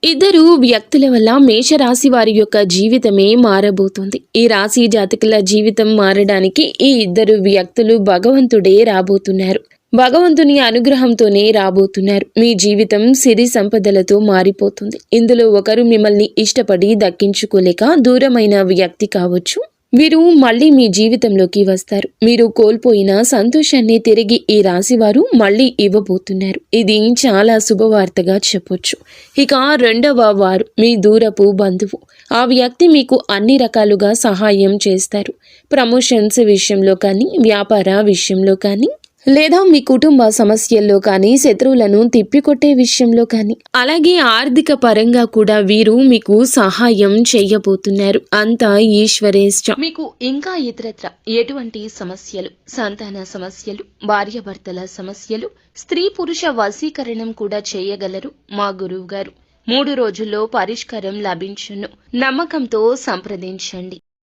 ఇద్దరు వ్యక్తుల వల్ల మేషరాశి వారి యొక్క జీవితమే మారబోతుంది. ఈ రాశి జాతకుల జీవితం మారడానికి ఈ ఇద్దరు వ్యక్తులు భగవంతుడే రాబోతున్నారు. భగవంతుని అనుగ్రహంతోనే రాబోతున్నారు. మీ జీవితం సిరి సంపదలతో మారిపోతుంది. ఇందులో ఒకరు మిమ్మల్ని ఇష్టపడి దక్కించుకోలేక దూరమైన వ్యక్తి కావచ్చు. వీరు మళ్ళీ మీ జీవితంలోకి వస్తారు. మీరు కోల్పోయిన సంతోషాన్ని తిరిగి ఈ రాశివారు మళ్ళీ ఇవ్వబోతున్నారు. ఇది చాలా శుభవార్తగా చెప్పొచ్చు. ఇక రెండవ వారు మీ దూరపు బంధువు. ఆ వ్యక్తి మీకు అన్ని రకాలుగా సహాయం చేస్తారు. ప్రమోషన్స్ విషయంలో కానీ, వ్యాపార విషయంలో కానీ, లేదా మీ కుటుంబ సమస్యల్లో కానీ, శత్రువులను తిప్పికొట్టే విషయంలో కానీ, అలాగే ఆర్థిక పరంగా కూడా వీరు మీకు సహాయం చేయబోతున్నారు. అంతా ఈశ్వరేష్ట. మీకు ఇంకా ఇతరత్ర ఎటువంటి సమస్యలు, సంతాన సమస్యలు, భార్యాభర్తల సమస్యలు, స్త్రీ పురుష వశీకరణం కూడా చేయగలరు మా గురువు గారు. 3 రోజుల్లో పరిష్కారం లభించును. నమ్మకంతో సంప్రదించండి.